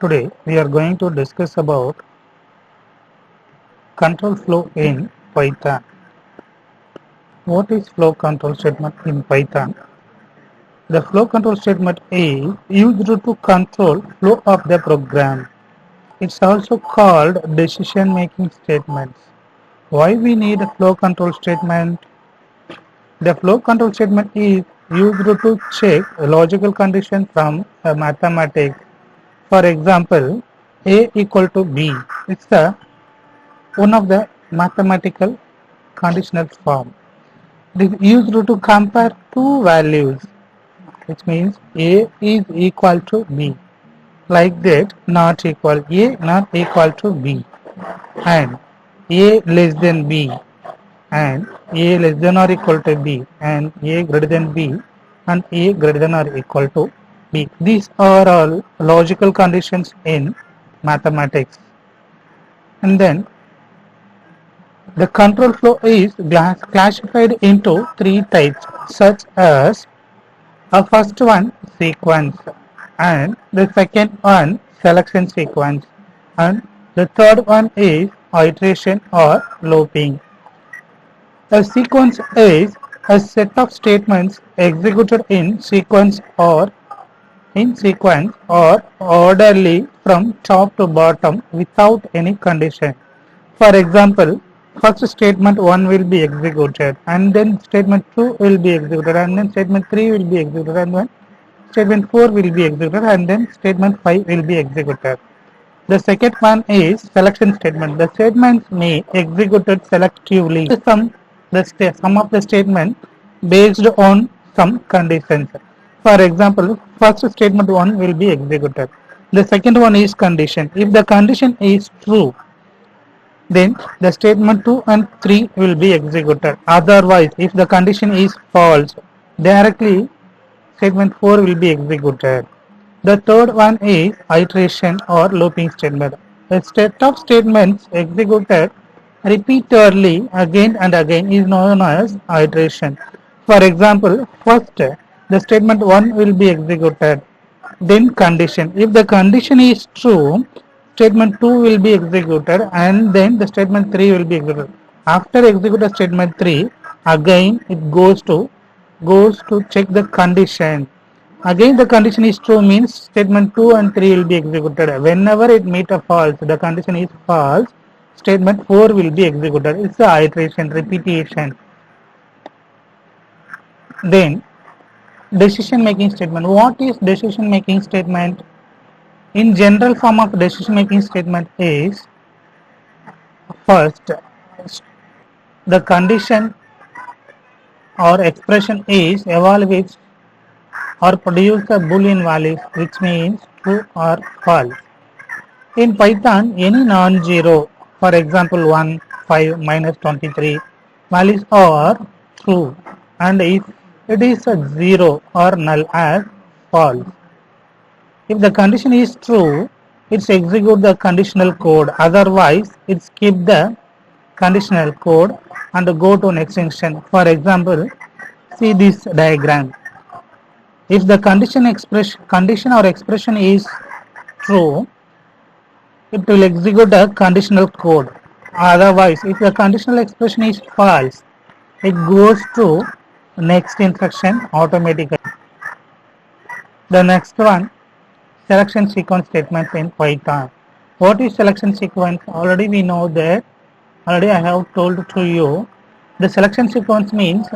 Today we are going to discuss about control flow in Python. What is flow control statement in Python? The flow control statement is used to control flow of the program. It's also called decision making statements. Why we need a flow control statement? The flow control statement is used to check a logical condition from a mathematics. For example, A equal to B. It's the one of the mathematical conditional form. It is used to compare two values, which means A is equal to B. Like that, not equal A, not equal to B, and A less than B, and A less than or equal to B, and A greater than B, and A greater than or equal to B. These are all logical conditions in mathematics. And then the control flow is classified into three types, such as a first one sequence, and the second one selection sequence, and the third one is iteration or looping. A sequence is a set of statements executed in sequence or orderly from top to bottom without any condition. For example, first statement 1 will be executed, and then statement 2 will be executed, and then statement 3 will be executed, and then statement 4 will be executed, and then statement 5 will be executed. The second one is selection statement. The statements may executed selectively. Some of the statement based on some conditions. For example, first statement 1 will be executed. The second one is condition. If the condition is true, then the statement 2 and 3 will be executed. Otherwise, if the condition is false, directly statement 4 will be executed. The third one is iteration or looping statement. A set of statements executed repeatedly again and again is known as iteration. For example, first the statement 1 will be executed, then condition. If the condition is true, statement 2 will be executed, and then the statement 3 will be executed. After executing statement 3, again it goes to check the condition. Again the condition is true means statement 2 and 3 will be executed. Whenever it meet a false, the condition is false, statement 4 will be executed. It's a iteration, repetition. Then decision making statement. What is decision making statement? In general form of decision making statement is first the condition or expression is evaluates or produce a boolean values, which means true or false. In Python, any non-zero, for example 1, 5, minus 23, values are true, and if it is a 0 or null as false. If the condition is true, it execute the conditional code, otherwise it skip the conditional code and go to next instruction. For example, see this diagram. If the condition or expression is true, it will execute the conditional code. Otherwise, if the conditional expression is false, it goes to next instruction automatically. The next one, selection sequence statements in Python. What is selection sequence? Already we know that. Already I have told to you. The selection sequence means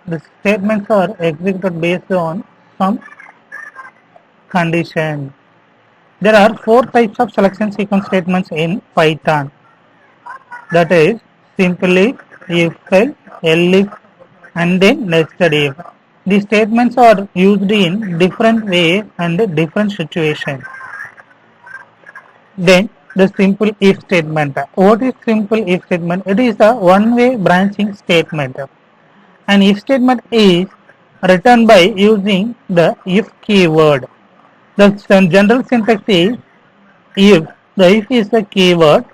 the statements are executed based on some condition. There are 4 types of selection sequence statements in Python. That is simple if, else, elif, and then nested if. These statements are used in different ways and different situations. Then the simple if statement. What is simple if statement? It is a one-way branching statement. An if statement is written by using the if keyword. The general syntax is if. The if is the keyword,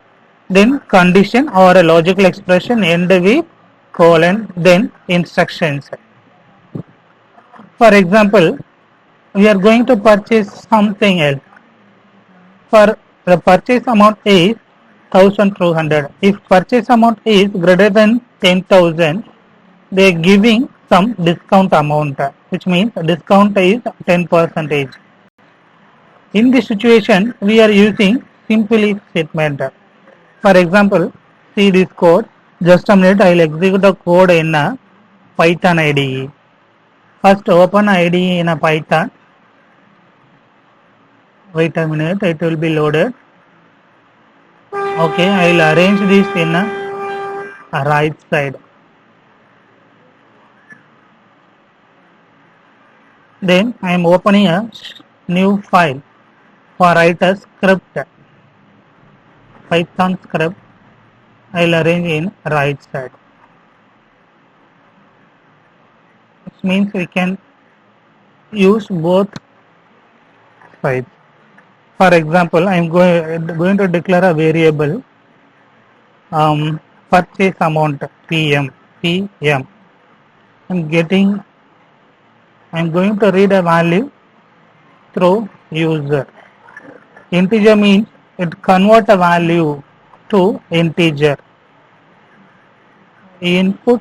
then condition or a logical expression end with colon, then instructions. For example, we are going to purchase something else. For the purchase amount is 1200. If purchase amount is greater than 10,000, they are giving some discount amount, which means discount is 10%. In this situation, we are using simple if statement. For example, see this code. Just a minute, I will execute the code in a Python IDE. First, open IDE in a Python. Wait a minute, it will be loaded. Okay, I will arrange this in a right side. Then I am opening a new file for write a script, Python script. I will arrange in right side. Which means we can use both sides. For example, I am going to declare a variable purchase amount PM. I am going to read a value through user. Integer means it convert a value to integer. Input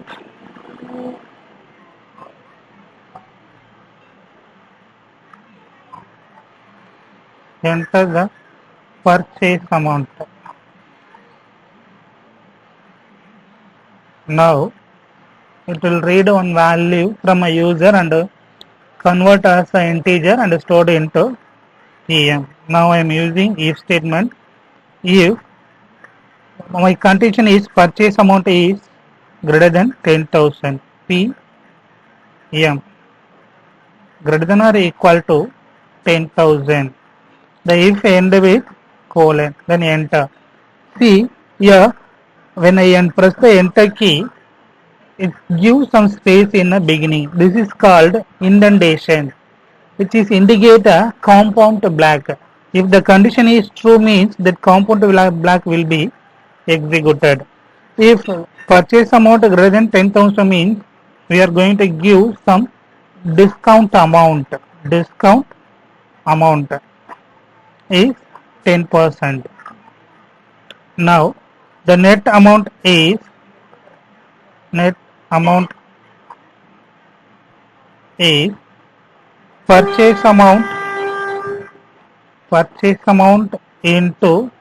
enter the purchase amount. Now it will read one value from a user and convert as an integer and stored into PM. Now I am using if statement. If my condition is purchase amount is greater than 10,000, PM greater than or equal to 10,000. The if end with colon, then enter. See here, when I press the enter key, it gives some space in the beginning. This is called indentation, which is indicate a compound black. If the condition is true, means that compound black will be executed. If purchase amount greater than 10,000 means we are going to give some discount amount. Discount amount is 10%. Now the net amount is purchase amount into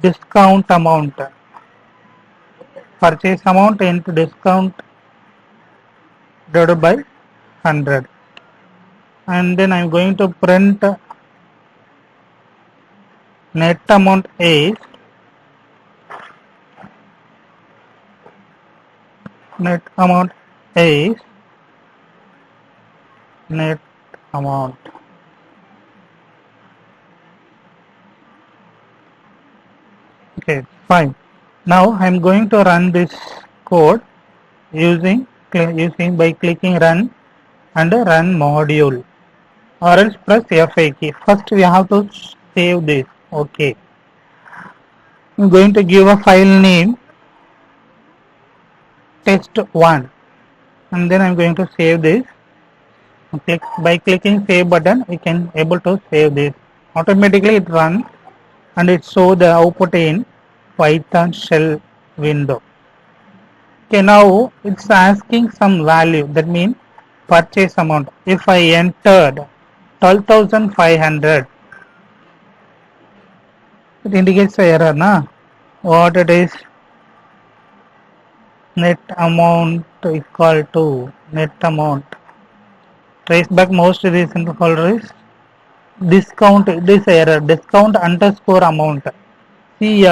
discount amount. Purchase amount into discount divided by 100. And then I am going to print net amount is net amount. Okay, fine. Now I am going to run this code using by clicking run and run module, or else press F8 key. First we have to save this. Okay, I am going to give a file name test1 and then I am going to save this. By clicking save button we can able to save this. Automatically it runs and it show the output in Python shell window. Okay, now it's asking some value, that means purchase amount. If I entered 12,500, it indicates the error, na? What it is? Net amount equal to net amount. Trace back most recent folder is discount. This error, discount underscore amount. See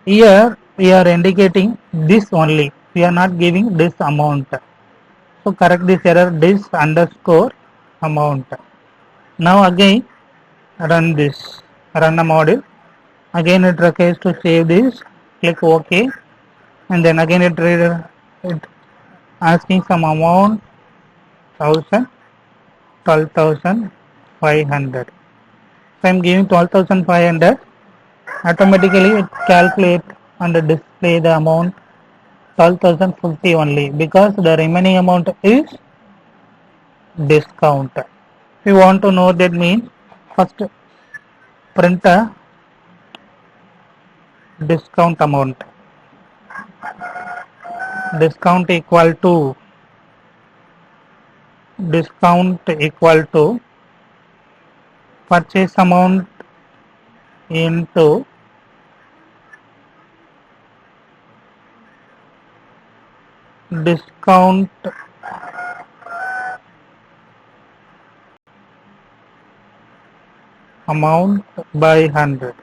here we are indicating this only. We are not giving this amount. So correct this error, this underscore amount. Now again run this, run a module. Again it requires to save this. Click OK, and then again it asking some amount 12,500. So I am giving 12,500. Automatically it calculate and display the amount 12,050 only, because the remaining amount is discount. If you want to know that, means first print a discount amount. Discount equal to purchase amount into discount amount by 100.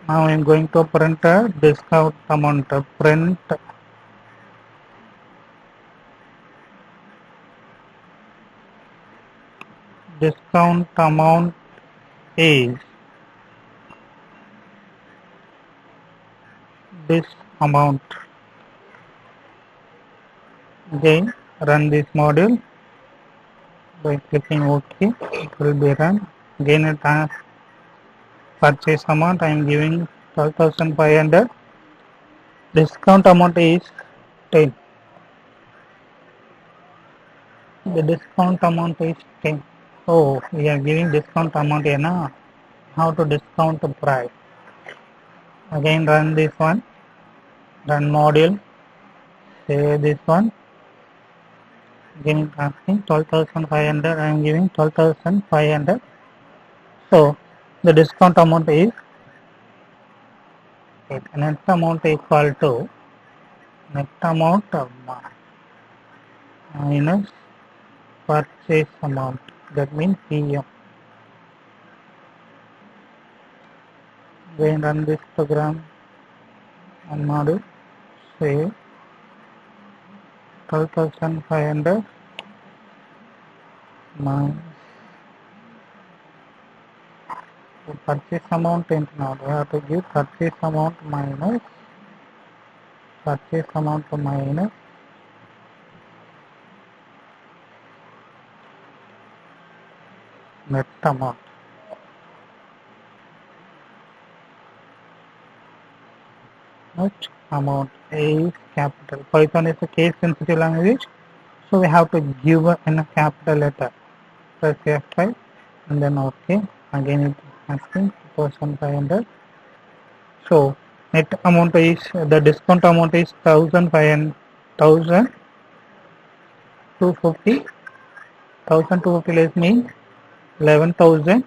Now I am going to print a discount amount. Print discount amount is this amount. Again, run this module by clicking OK. It will be run. Again, it has purchase amount. I am giving 12,500. Discount amount is 10. The discount amount is 10. Oh, we are giving discount amount here now. How to discount the price? Again, run this one. Run module. Save this one. Again, asking 12,500. I am giving 12,500. So the discount amount is net amount equal to net amount minus purchase amount. That means PM. Again, run this program and module. Save 12,500 minus the purchase amount into now. We have to give purchase amount minus net amount. Net amount is capital. Python is a case sensitive language, so we have to give in a capital letter. Press F5 and then OK. Again it is asking 2,500. So net amount is, the discount amount is 1,250. 1,250 less means 11,000.